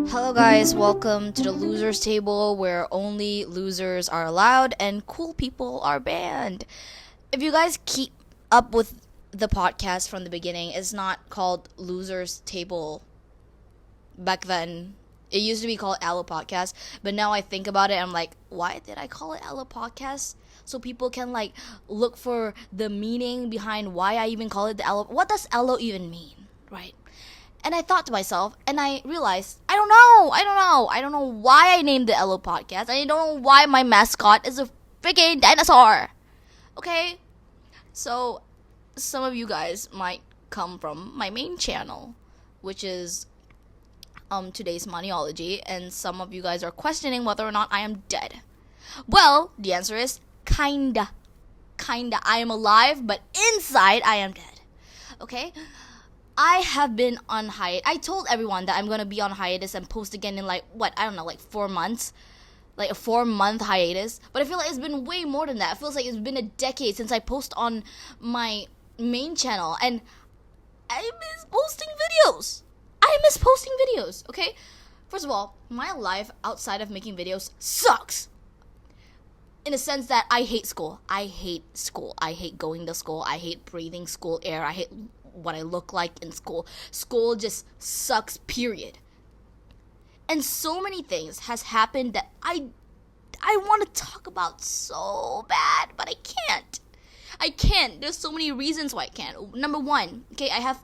Hello guys, welcome to the losers table where only losers are allowed and cool people are banned. If you guys keep up with the podcast from the beginning, it's not called losers table back then. It used to be called Aloe Podcast, but now I think about it, I'm like, why did I call it Aloe Podcast? So people can look for the meaning behind why I even call it the Aloe. What does Aloe even mean, right? And I thought to myself, and I realized, I don't know why I named the Aloe Podcast. I don't know why my mascot is a freaking dinosaur. Okay? So, some of you guys might come from my main channel, which is today's Maniology, and some of you guys are questioning whether or not I am dead. Well, the answer is kinda. I am alive, but inside I am dead. Okay? I have been on hiatus. I told everyone that I'm gonna be on hiatus and post again in 4 months. Like a 4-month hiatus. But I feel like it's been way more than that. It feels like it's been a decade since I post on my main channel. And I miss posting videos. Okay? First of all, my life outside of making videos sucks. In a sense that I hate school. I hate going to school. I hate breathing school air. I hate what I look like in school. School just sucks, period. And so many things has happened that I want to talk about so bad, but I can't. There's so many reasons why I can't. Number one, okay, I have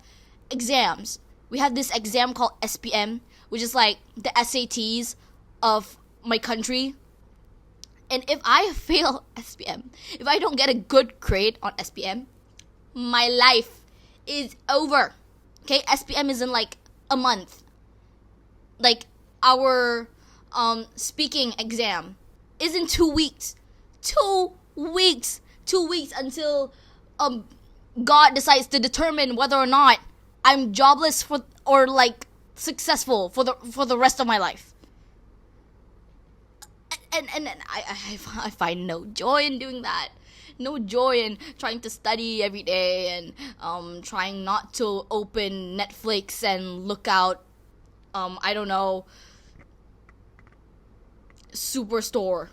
exams. We have this exam called SPM, which is like the SATs of my country. And if I fail SPM, if I don't get a good grade on SPM, my life is over. Okay, SPM is in like a month. Like our speaking exam is in 2 weeks. 2 weeks. 2 weeks until God decides to determine whether or not I'm jobless or successful for the rest of my life. And I find no joy in doing that. No joy in trying to study every day and trying not to open Netflix and look out, Superstore.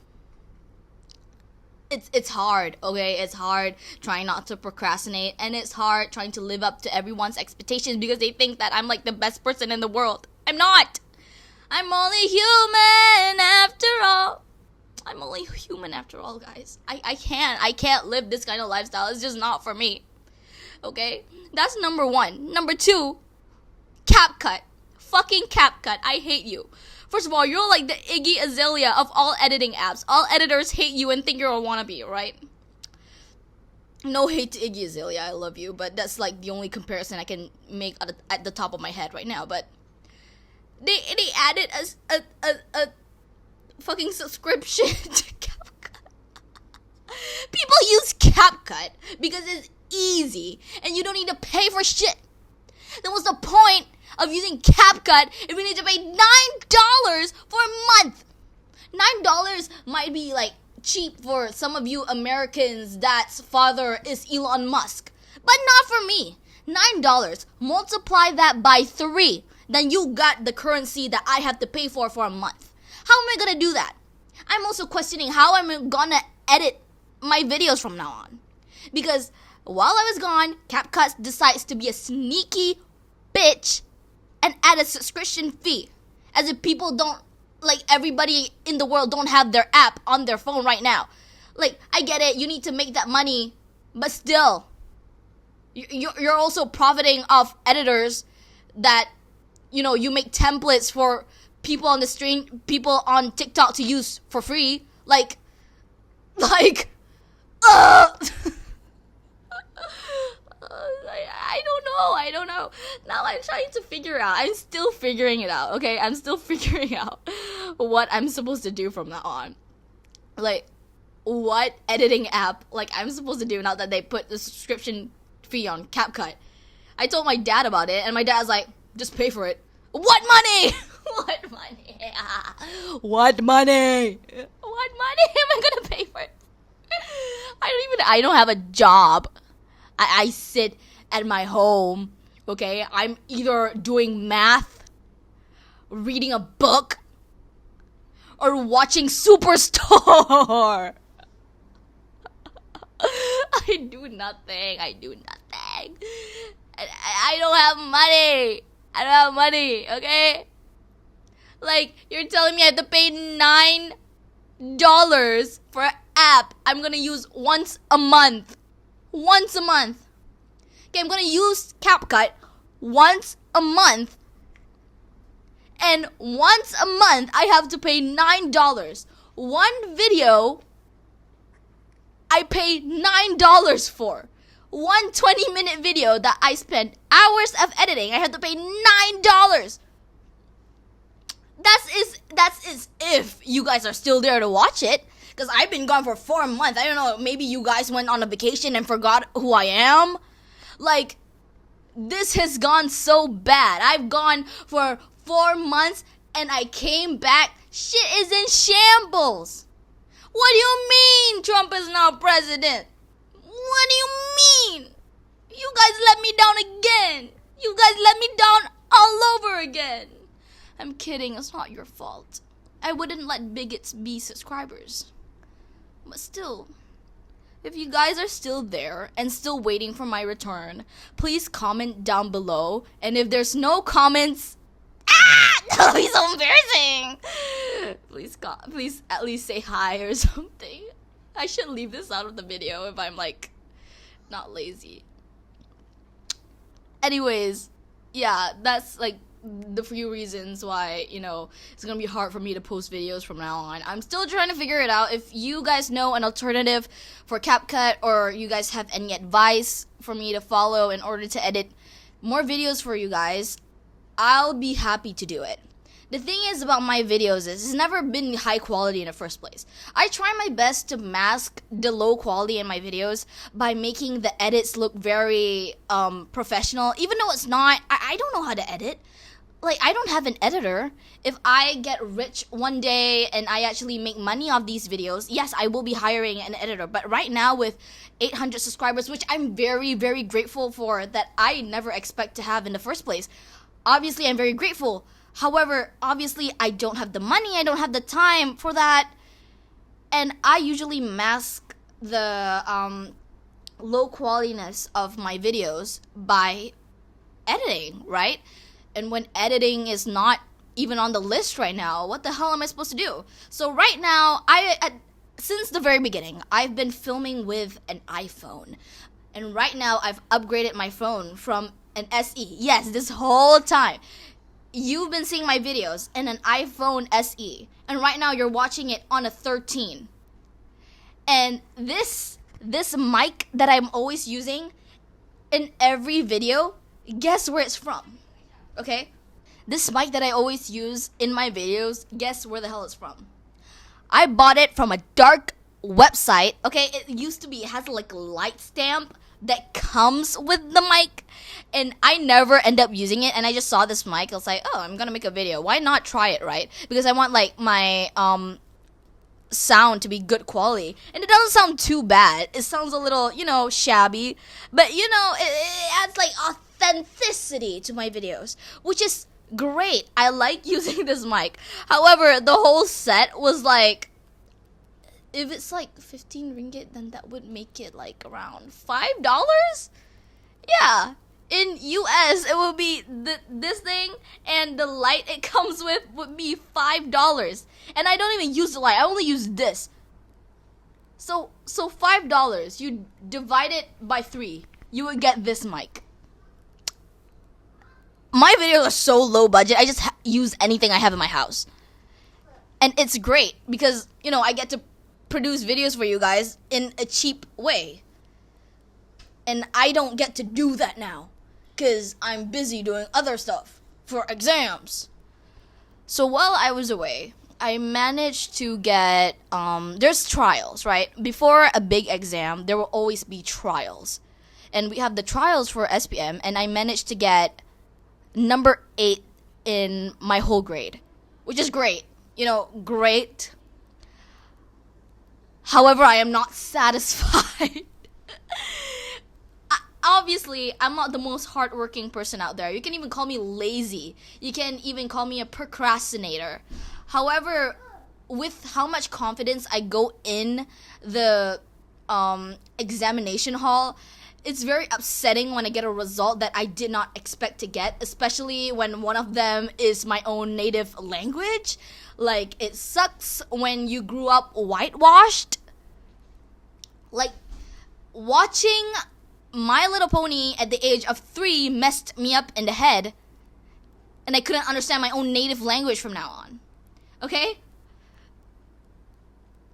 It's hard, okay? It's hard trying not to procrastinate, and it's hard trying to live up to everyone's expectations because they think that I'm like the best person in the world. I'm not. I'm only human after all. Guys. I can't live this kind of lifestyle. It's just not for me. Okay? That's number one. Number two, CapCut. Fucking CapCut. I hate you. First of all, you're like the Iggy Azalea of all editing apps. All editors hate you and think you're a wannabe, right? No hate to Iggy Azalea. I love you. But that's like the only comparison I can make at the top of my head right now. But they added a fucking subscription to CapCut. People use CapCut because it's easy and you don't need to pay for shit. Then what's the point of using CapCut if you need to pay $9 for a month? $9 might be cheap for some of you Americans that's father is Elon Musk, but not for me. $9, multiply that by 3, then you got the currency that I have to pay for a month. How am I gonna do that? I'm also questioning how I'm gonna edit my videos from now on. Because while I was gone, CapCut decides to be a sneaky bitch and add a subscription fee. As if people don't, everybody in the world don't have their app on their phone right now. I get it, you need to make that money, but still, you're also profiting off editors that, you make templates for people on the stream, people on TikTok to use for free. I don't know. Now I'm trying to figure out. I'm still figuring it out, okay? I'm still figuring out what I'm supposed to do from now on. What editing app, I'm supposed to do now that they put the subscription fee on CapCut. I told my dad about it, and my dad's like, just pay for it. What money? What money? What money? What money am I gonna pay for it? I don't have a job. I sit at my home Okay, I'm either doing math, reading a book, or watching Superstore. I do nothing. I don't have money. I don't have money, okay? Like, you're telling me I have to pay $9 for an app I'm gonna use once a month. Once a month. Okay, I'm gonna use CapCut once a month. And once a month, I have to pay $9. One video, I pay $9 for. One 20-minute video that I spent hours of editing, I have to pay $9. That's if you guys are still there to watch it. Because I've been gone for 4 months. I don't know, maybe you guys went on a vacation and forgot who I am. Like, this has gone so bad. I've gone for 4 months and I came back. Shit is in shambles. What do you mean Trump is now president? What do you mean? You guys let me down again. You guys let me down all over again. I'm kidding, it's not your fault. I wouldn't let bigots be subscribers. But still, if you guys are still there and still waiting for my return, please comment down below. And if there's no comments, that would be so embarrassing. Please at least say hi or something. I should leave this out of the video if I'm like not lazy. Anyways, yeah, that's like the few reasons why, it's gonna be hard for me to post videos from now on. I'm still trying to figure it out. If you guys know an alternative for CapCut, or you guys have any advice for me to follow in order to edit more videos for you guys, I'll be happy to do it. The thing is about my videos is it's never been high quality in the first place. I try my best to mask the low quality in my videos by making the edits look very professional, even though it's not. I don't know how to edit. Like, I don't have an editor. If I get rich one day and I actually make money off these videos, yes, I will be hiring an editor. But right now with 800 subscribers, which I'm very, very grateful for, that I never expect to have in the first place, obviously I'm very grateful. However, obviously I don't have the money, I don't have the time for that. And I usually mask the low qualityness of my videos by editing, right? And when editing is not even on the list right now, what the hell am I supposed to do? So right now, since the very beginning, I've been filming with an iPhone. And right now, I've upgraded my phone from an SE. Yes, this whole time. You've been seeing my videos in an iPhone SE. And right now, you're watching it on a 13. And this mic that I'm always using in every video, guess where it's from? Okay? This mic that I always use in my videos, guess where the hell it's from? I bought it from a dark website. Okay, it has like a light stamp that comes with the mic, and I never end up using it. And I just saw this mic. I was like, oh, I'm gonna make a video. Why not try it, right? Because I want like my sound to be good quality, and it doesn't sound too bad. It sounds a little, shabby, but it adds like authenticity to my videos, which is great. I like using this mic. However, the whole set was like, if it's like 15 ringgit, then that would make it like around $5. Yeah, in US it would be this thing, and the light it comes with would be $5, and I don't even use the light. I only use this. So $5, you divide it by 3, you would get this mic. My videos are so low budget, I just use anything I have in my house. And it's great because, I get to produce videos for you guys in a cheap way. And I don't get to do that now because I'm busy doing other stuff for exams. So while I was away, I managed to get, there's trials, right? Before a big exam, there will always be trials. And we have the trials for SPM, and I managed to get number 8 in my whole grade, which is great. Great. However, I am not satisfied. obviously, I'm not the most hardworking person out there. You can even call me lazy. You can even call me a procrastinator. However, with how much confidence I go in the examination hall, it's very upsetting when I get a result that I did not expect to get, especially when one of them is my own native language. Like, it sucks when you grew up whitewashed. Like, watching My Little Pony at the age of 3 messed me up in the head, and I couldn't understand my own native language from now on. Okay?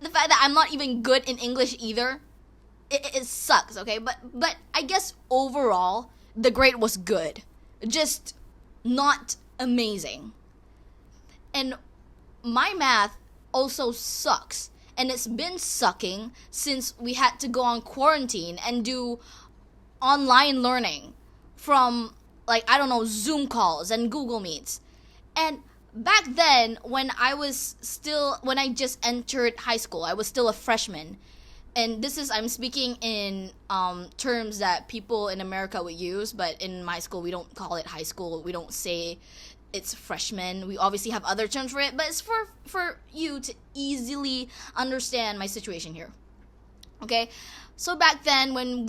The fact that I'm not even good in English either, it sucks, okay? But I guess overall, the grade was good. Just not amazing. And my math also sucks. And it's been sucking since we had to go on quarantine and do online learning from, like, I don't know, Zoom calls and Google Meets. And back then, when I just entered high school, I was still a freshman. And I'm speaking in terms that people in America would use, but in my school, we don't call it high school. We don't say it's freshman. We obviously have other terms for it, but it's for you to easily understand my situation here. Okay? So back then, when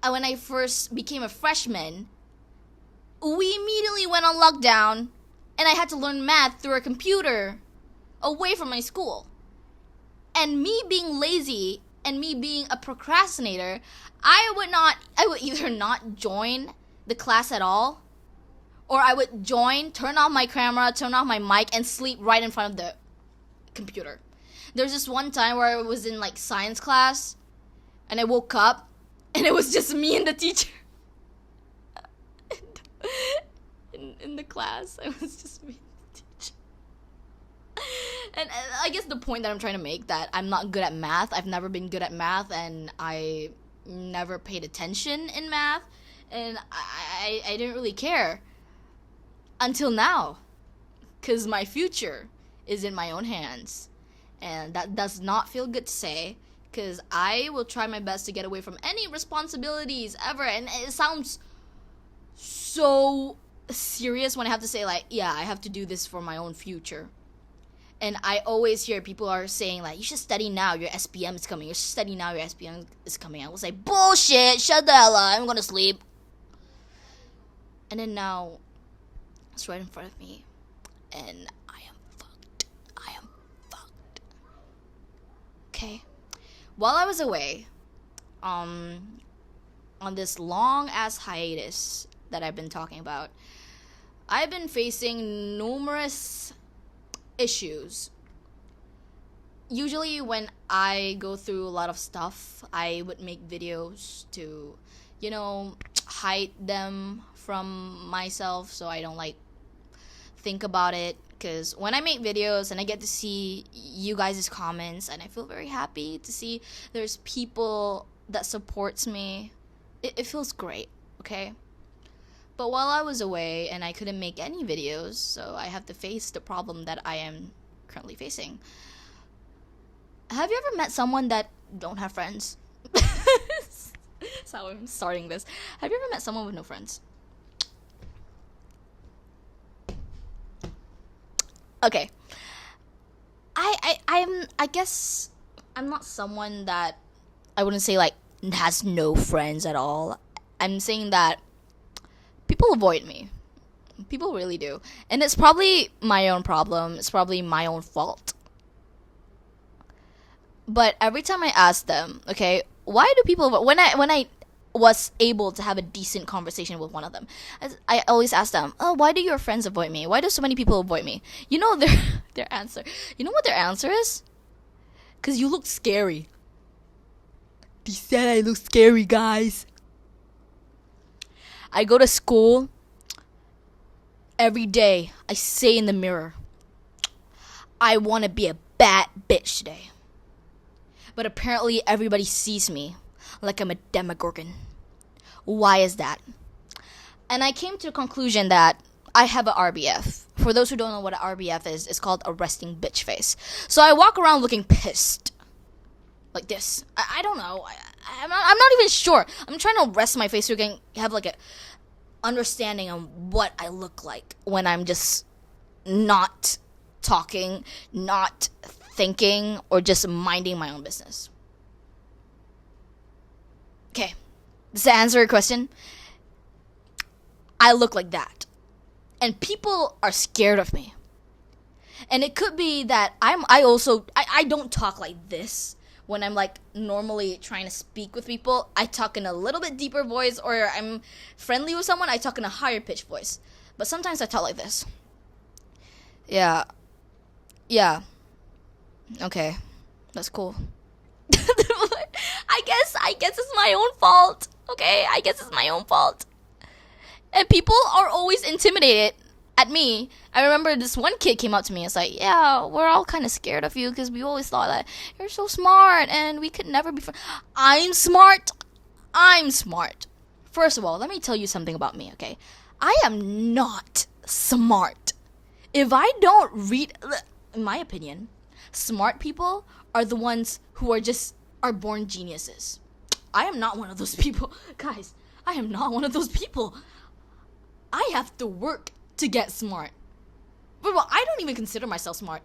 I first became a freshman, we immediately went on lockdown, and I had to learn math through a computer away from my school. And me being lazy and me being a procrastinator, I would either not join the class at all, or I would turn off my camera, turn off my mic, and sleep right in front of the computer. There's this one time where I was in, like, science class, and I woke up, and it was just me and the teacher. in the class, it was just me and the teacher. And I guess the point that I'm trying to make, that I'm not good at math. I've never been good at math, and I never paid attention in math, and I didn't really care until now, because my future is in my own hands, and that does not feel good to say, because I will try my best to get away from any responsibilities ever. And it sounds so serious when I have to say, like, yeah, I have to do this for my own future. And I always hear people are saying, like, you should study now, your SPM is coming. You should study now, your SPM is coming. I was like, bullshit, shut the hell up, I'm gonna sleep. And then now, it's right in front of me, and I am fucked. Okay? While I was away, on this long-ass hiatus that I've been talking about, I've been facing numerous issues. Usually when I go through a lot of stuff, I would make videos to, hide them from myself so I don't, like, think about it. Because when I make videos and I get to see you guys' comments, and I feel very happy to see there's people that supports me, it feels great, okay? But while I was away and I couldn't make any videos, so I have to face the problem that I am currently facing. Have you ever met someone that don't have friends? That's how I'm starting this. Have you ever met someone with no friends? Okay. I guess I'm not someone that, I wouldn't say, like, has no friends at all. I'm saying that people avoid me. People really do. And it's probably my own problem. It's probably my own fault. But every time I ask them, okay, why do people avoid, when I was able to have a decent conversation with one of them, I always ask them, oh, why do your friends avoid me? Why do so many people avoid me? You know their answer. You know what their answer is? Because you look scary. They said I look scary, guys. I go to school every day. I say in the mirror, I want to be a bad bitch today. But apparently everybody sees me like I'm a demogorgon. Why is that? And I came to the conclusion that I have a RBF. For those who don't know what an RBF is, it's called a resting bitch face. So I walk around looking pissed. like this. I don't know. I'm not even sure. I'm trying to rest my face so you can have like a understanding on what I look like when I'm just not talking, not thinking, or just minding my own business. Okay, does that answer your question? I look like that. And people are scared of me. And it could be that I don't talk like this when I'm like normally trying to speak with people. I talk in a little bit deeper voice, or I'm friendly with someone, I talk in a higher pitched voice. But sometimes I talk like this. Yeah. Okay. That's cool. I guess it's my own fault. Okay? I guess it's my own fault. And people are always intimidated at me. I remember this one kid came up to me and was like, yeah, we're all kind of scared of you because we always thought that you're so smart and we could never be friends. I'm smart. First of all, let me tell you something about me, okay? I am not smart. If I don't read, in my opinion, smart people are the ones who are born geniuses. I am not one of those people. Guys, I am not one of those people. I have to work to get smart. But I don't even consider myself smart.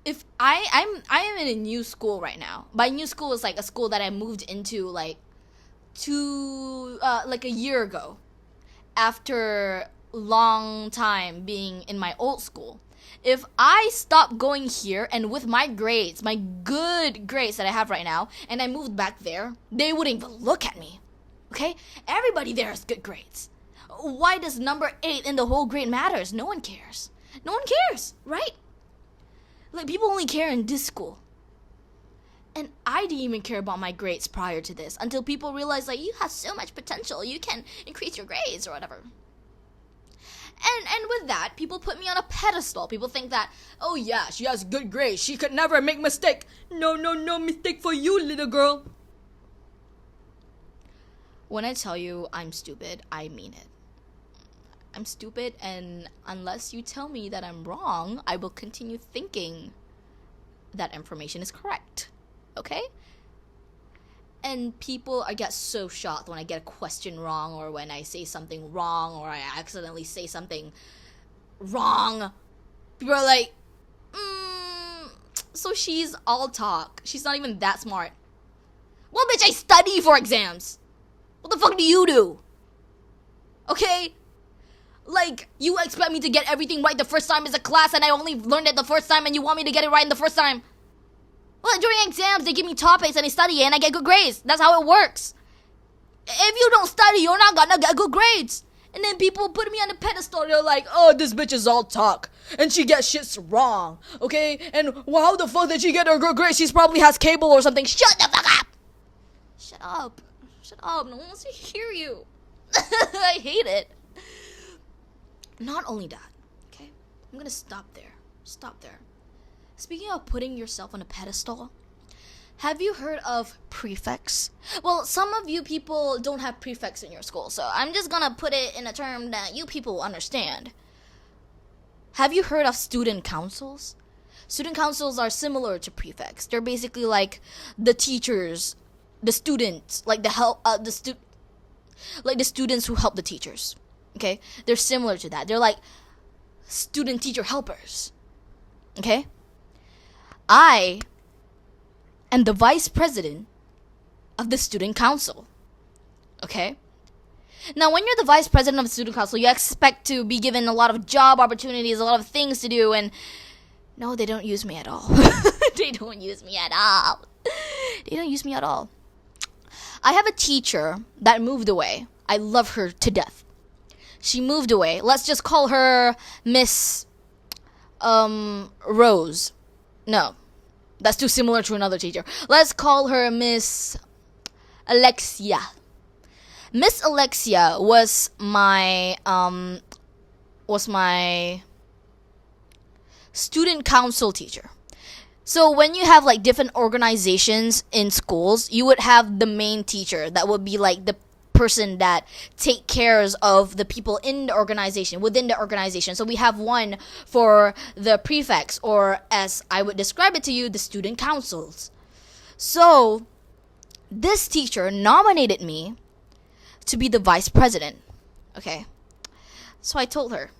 If I am in a new school right now. By new school is like a school that I moved into like a year ago, after long time being in my old school. If I stopped going here and with my grades, my good grades that I have right now, and I moved back there, they wouldn't even look at me. Okay? Everybody there has good grades. Why does number 8 in the whole grade matters? No one cares. No one cares, right? Like, people only care in this school. And I didn't even care about my grades prior to this until people realized, like, you have so much potential. You can increase your grades or whatever. And with that, people put me on a pedestal. People think that, oh yeah, she has good grades. She could never make mistake. No mistake for you, little girl. When I tell you I'm stupid, I mean it. I'm stupid, and unless you tell me that I'm wrong, I will continue thinking that information is correct. Okay? And I get so shocked when I get a question wrong, or when I say something wrong, or I accidentally say something wrong. People are like, so she's all talk. She's not even that smart. Well, bitch, I study for exams. What the fuck do you do? Okay? Like, you expect me to get everything right the first time as a class, and I only learned it the first time, and you want me to get it right in the first time? Well, during exams, they give me topics, and I study it, and I get good grades. That's how it works. If you don't study, you're not gonna get good grades. And then people put me on a pedestal. They're like, oh, this bitch is all talk, and she gets shits wrong, okay? And how the fuck did she get her good grades? She probably has cable or something. Shut the fuck up! Shut up. No one wants to hear you. I hate it. Not only that, okay? I'm gonna stop there. Speaking of putting yourself on a pedestal, have you heard of prefects? Well, some of you people don't have prefects in your school, so I'm just gonna put it in a term that you people understand. Have you heard of student councils? Student councils are similar to prefects. They're basically like the teachers, the students, like the students who help the teachers. Okay? They're similar to that. They're like student teacher helpers. Okay? I am the vice president of the student council. Okay? Now, when you're the vice president of the student council, you expect to be given a lot of job opportunities, a lot of things to do, and no, they don't use me at all. They don't use me at all. I have a teacher that moved away. I love her to death. She moved away. Let's just call her Miss Rose. No, that's too similar to another teacher. Let's call her Miss Alexia. Miss Alexia was my student council teacher. So when you have like different organizations in schools, you would have the main teacher that would be like the person that take cares of the people in the organization, within the organization. So we have one for the prefects, or as I would describe it to you, the student councils. So this teacher nominated me to be the vice president. Okay. So I told her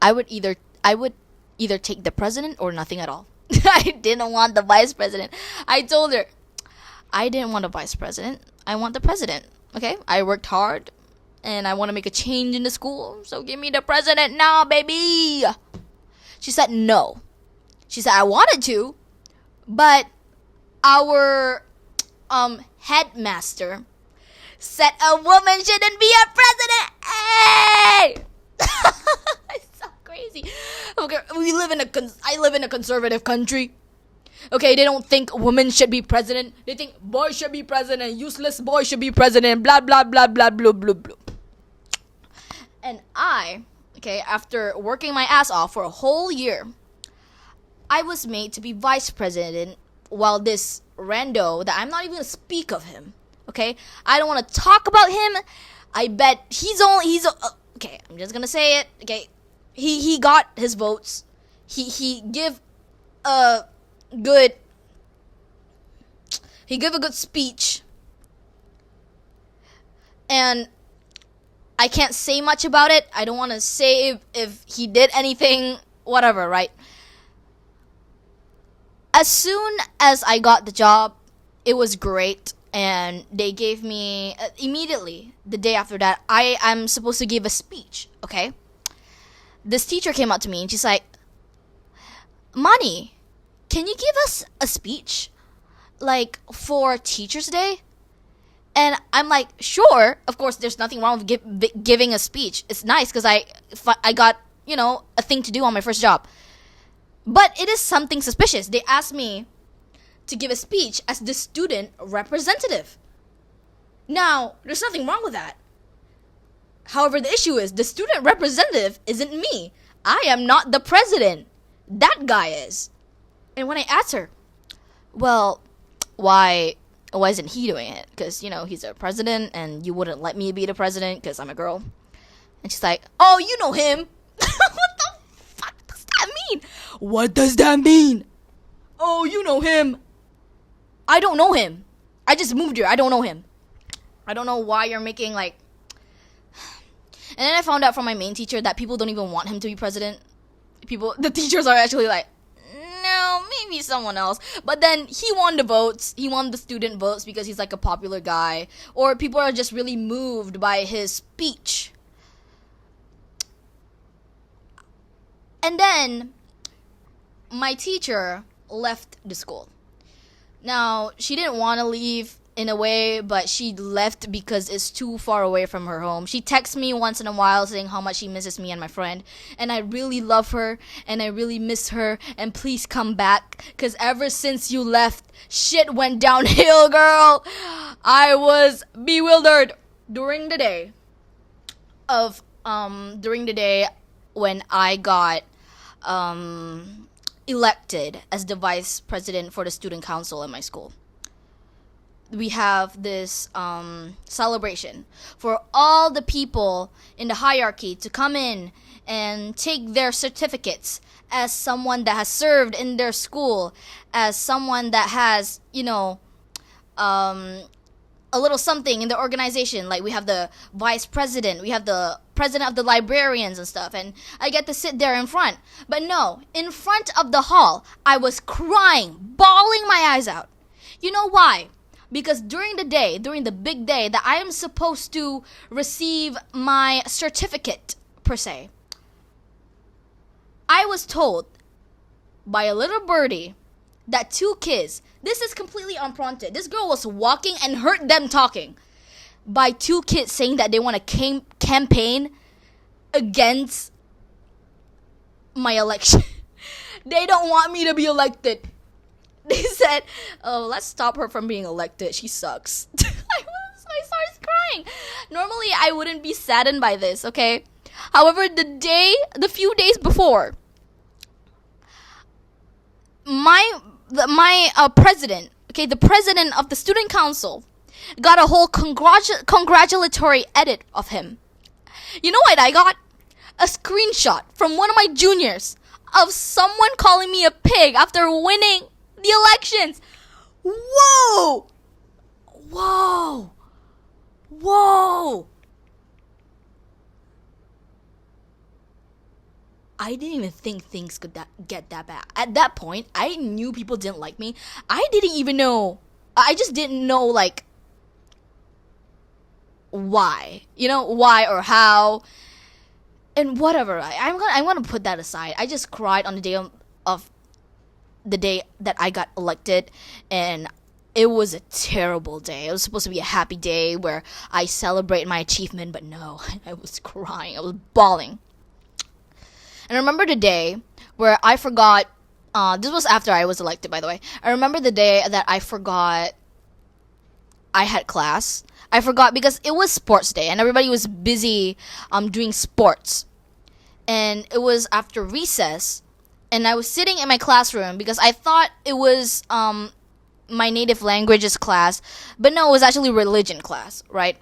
I would either take the president or nothing at all. I didn't want the vice president. I told her I didn't want a vice president. I want the president. Okay? I worked hard and I want to make a change in the school. So give me the president now, baby. She said no. She said I wanted to, but our headmaster said a woman shouldn't be a president. Hey! It's so crazy. Okay, I live in a conservative country. Okay, they don't think women should be president. They think boys should be president. Useless boys should be president. Blah blah blah blah blah blah blah. And after working my ass off for a whole year, I was made to be vice president, while this rando that I'm not even gonna speak of him. Okay, I don't want to talk about him. I bet okay. I'm just gonna say it. Okay, he got his votes. He gave a good speech, and I can't say much about it. I don't want to say if he did anything, whatever, right? As soon as I got the job, it was great, and they gave me immediately the day after that. I'm supposed to give a speech. Okay, this teacher came up to me and she's like, "Mani, can you give us a speech, like for Teachers Day?" And I'm like, "Sure, of course. There's nothing wrong with giving a speech. It's nice because I got a thing to do on my first job." But it is something suspicious. They asked me to give a speech as the student representative. Now, there's nothing wrong with that. However, the issue is the student representative isn't me. I am not the president. That guy is. And when I asked her, well, why isn't he doing it? Because, he's a president and you wouldn't let me be the president because I'm a girl. And she's like, "Oh, you know him." What the fuck does that mean? What does that mean? "Oh, you know him." I don't know him. I just moved here. I don't know him. I don't know why you're making And then I found out from my main teacher that people don't even want him to be president. The teachers are actually like, no, maybe someone else. But then he won the votes. He won the student votes because he's like a popular guy. Or people are just really moved by his speech. And then my teacher left the school. Now, she didn't want to leave in a way, but she left because it's too far away from her home. She texts me once in a while saying how much she misses me and my friend. And I really love her and I really miss her. And please come back, because ever since you left, shit went downhill, girl. I was bewildered during the day when I got elected as the vice president for the student council in my school. We have this celebration for all the people in the hierarchy to come in and take their certificates as someone that has served in their school, as someone that has, a little something in the organization. Like we have the vice president, we have the president of the librarians and stuff, and I get to sit there in front. But no, in front of the hall, I was crying, bawling my eyes out. You know why? Because during the big day that I am supposed to receive my certificate, per se, I was told by a little birdie that two kids, this is completely unprompted, this girl was walking and heard them talking, by two kids saying that they want to campaign against my election. They don't want me to be elected. They said, "Oh, let's stop her from being elected. She sucks." I started crying. Normally, I wouldn't be saddened by this, okay? However, the few days before, my president, okay, the president of the student council, got a whole congratulatory edit of him. You know what I got? A screenshot from one of my juniors of someone calling me a pig after winning the elections. Whoa! Whoa! Whoa! I didn't even think things could get that bad. At that point, I knew people didn't like me. I didn't even know. I just didn't know, like, why. You know, why or how. And whatever. I'm gonna put that aside. I just cried on the day of the day that I got elected. And it was a terrible day. It was supposed to be a happy day where I celebrate my achievement. But no, I was crying. I was bawling. And I remember the day where I forgot, this was after I was elected, by the way. I remember the day that I forgot I had class. I forgot because it was sports day and everybody was busy doing sports. And it was after recess. And I was sitting in my classroom because I thought it was my native languages class. But no, it was actually religion class, right?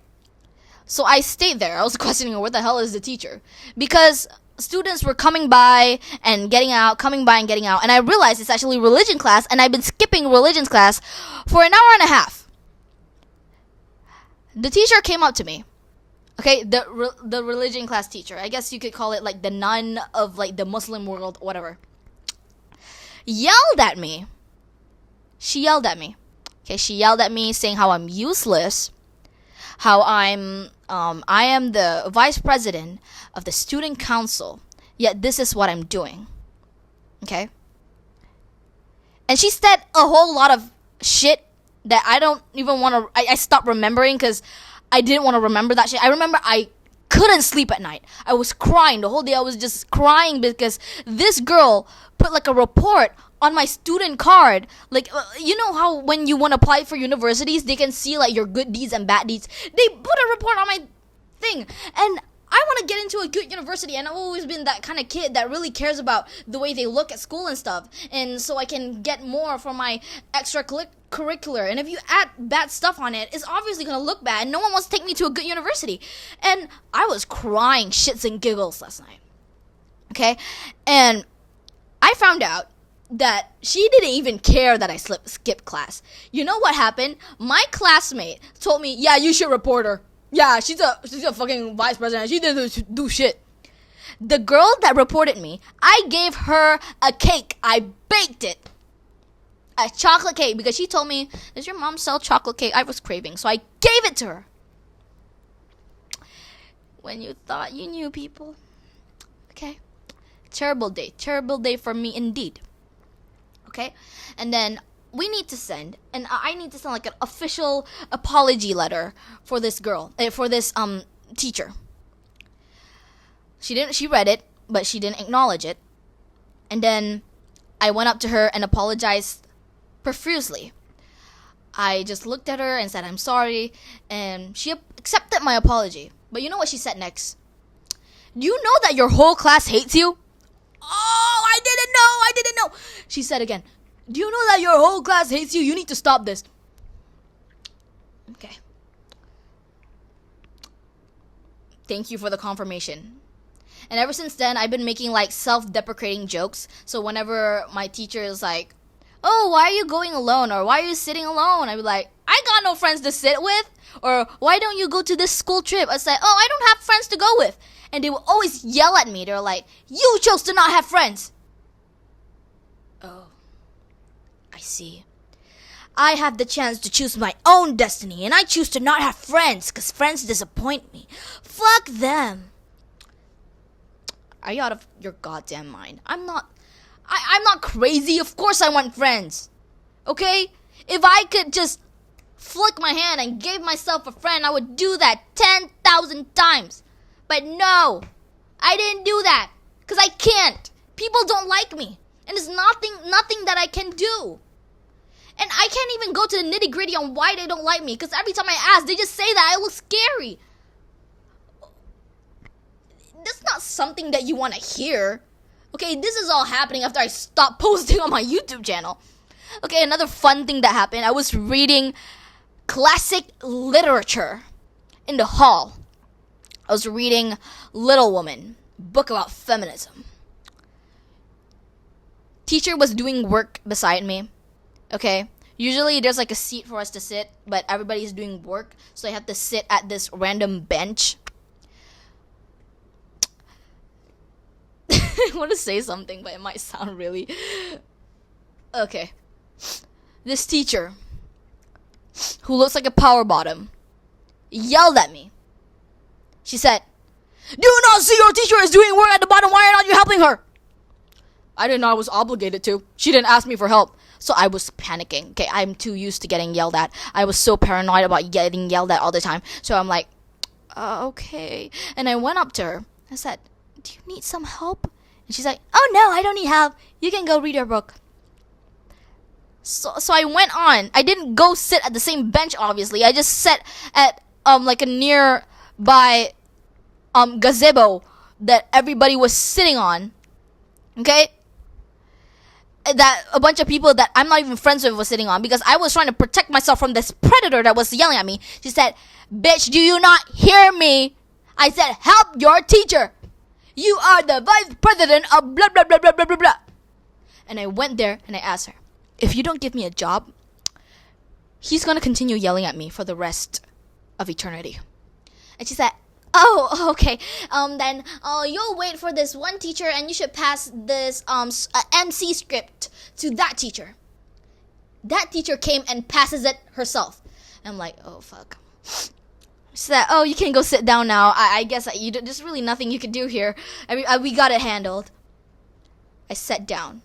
So I stayed there. I was questioning, what the hell is the teacher? Because students were coming by and getting out, and I realized it's actually religion class, and I've been skipping religion class for an hour and a half. The teacher came up to me, okay, the religion class teacher, I guess you could call it like the nun of like the Muslim world, whatever, yelled at me. She yelled at me, okay, saying how I'm useless, how I am the vice president of the student council, yet this is what I'm doing. Okay? And she said a whole lot of shit that I don't even want to, I stopped remembering because I didn't want to remember that shit. I remember I couldn't sleep at night. I was crying. The whole day I was just crying because this girl put like a report on my student card. Like, you know how when you want to apply for universities, they can see like your good deeds and bad deeds. They put a report on my thing. And I want to get into a good university, and I've always been that kind of kid that really cares about the way they look at school and stuff, and so I can get more from my extracurricular. And if you add bad stuff on it, it's obviously going to look bad, and no one wants to take me to a good university. And I was crying shits and giggles last night, okay? And I found out that she didn't even care that I skipped class. You know what happened? My classmate told me, yeah, you should report her. Yeah, she's a fucking vice president. She didn't do shit. The girl that reported me, I gave her a cake. I baked it. A chocolate cake, because she told me, does your mom sell chocolate cake? I was craving, so I gave it to her. When you thought you knew people. Okay. Terrible day for me indeed. Okay. And then we need to send, and I need to send like an official apology letter for this girl, for this teacher. She read it, but she didn't acknowledge it. And then I went up to her and apologized profusely. I just looked at her and said, I'm sorry, and she accepted my apology. But you know what she said next? Do you know that your whole class hates you? Oh, I didn't know. She said again, do you know that your whole class hates you? You need to stop this. Okay. Thank you for the confirmation. And ever since then, I've been making like self-deprecating jokes. So whenever my teacher is like, oh, why are you going alone? Or why are you sitting alone? I'd be like, I got no friends to sit with. Or why don't you go to this school trip? I say, oh, I don't have friends to go with. And they will always yell at me. They're like, you chose to not have friends. Oh. I see. I have the chance to choose my own destiny, and I choose to not have friends because friends disappoint me. Fuck them. Are you out of your goddamn mind? I'm not crazy. Of course I want friends. Okay? If I could just flick my hand and give myself a friend, I would do that 10,000 times. But no, I didn't do that because I can't. People don't like me, and there's nothing that I can do. And I can't even go to the nitty gritty on why they don't like me. Because every time I ask, they just say that I look scary. That's not something that you want to hear. Okay, this is all happening after I stopped posting on my YouTube channel. Okay, another fun thing that happened. I was reading classic literature in the hall. I was reading Little Woman, book about feminism. Teacher was doing work beside me. Okay? Usually there's like a seat for us to sit, but everybody's doing work, so I have to sit at this random bench. I want to say something, but it might sound really... Okay. This teacher, who looks like a power bottom, yelled at me. She said, "Do you not see your teacher is doing work at the bottom? Why are not you helping her?" I didn't know I was obligated to. She didn't ask me for help. So I was panicking. Okay, I'm too used to getting yelled at. I was so paranoid about getting yelled at all the time. So I'm like, okay. And I went up to her. I said, "Do you need some help?" And she's like, "Oh no, I don't need help. You can go read your book." So I went on. I didn't go sit at the same bench, obviously. I just sat at like a nearby gazebo that everybody was sitting on. Okay? That a bunch of people that I'm not even friends with was sitting on, because I was trying to protect myself from this predator that was yelling at me. She said, "Bitch, do you not hear me? I said, help your teacher. You are the vice president of blah, blah, blah, blah, blah, blah, blah." And I went there and I asked her, "If you don't give me a job, he's going to continue yelling at me for the rest of eternity." And she said, "Oh, okay. Then you'll wait for this one teacher, and you should pass this MC script to that teacher." That teacher came and passes it herself. And I'm like, oh fuck. She said, "Oh, you can go sit down now. I guess there's really nothing you can do here. I mean, we got it handled." I sat down.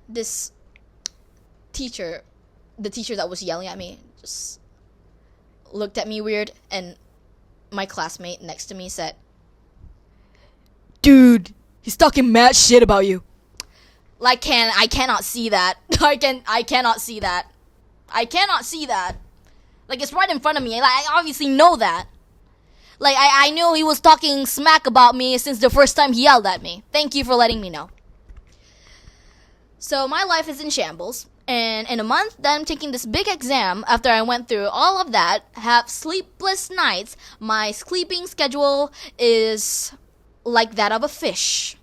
This teacher, the teacher that was yelling at me, just looked at me weird, and my classmate next to me said, "Dude, he's talking mad shit about you." Like, I cannot see that. I cannot see that. I cannot see that. Like, it's right in front of me. Like, I obviously know that. Like, I knew he was talking smack about me since the first time he yelled at me. Thank you for letting me know. So my life is in shambles. And in a month, then I'm taking this big exam. After I went through all of that, have sleepless nights, my sleeping schedule is like that of a fish.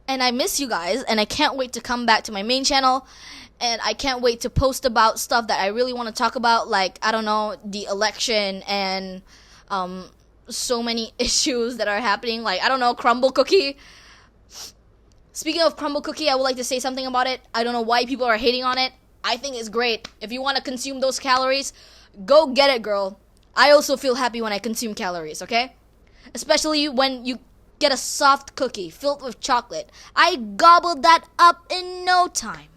And I miss you guys, and I can't wait to come back to my main channel. And I can't wait to post about stuff that I really want to talk about, like, I don't know, the election and so many issues that are happening. Like, I don't know, Crumble Cookie. Speaking of Crumble Cookie, I would like to say something about it. I don't know why people are hating on it. I think it's great. If you want to consume those calories, go get it, girl. I also feel happy when I consume calories, okay? Especially when you get a soft cookie filled with chocolate. I gobbled that up in no time.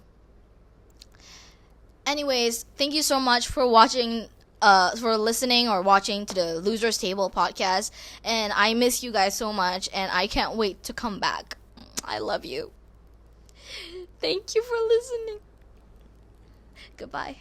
Anyways, thank you so much for watching, for listening or watching to the Losers Table podcast. And I miss you guys so much, and I can't wait to come back. I love you. Thank you for listening. Goodbye.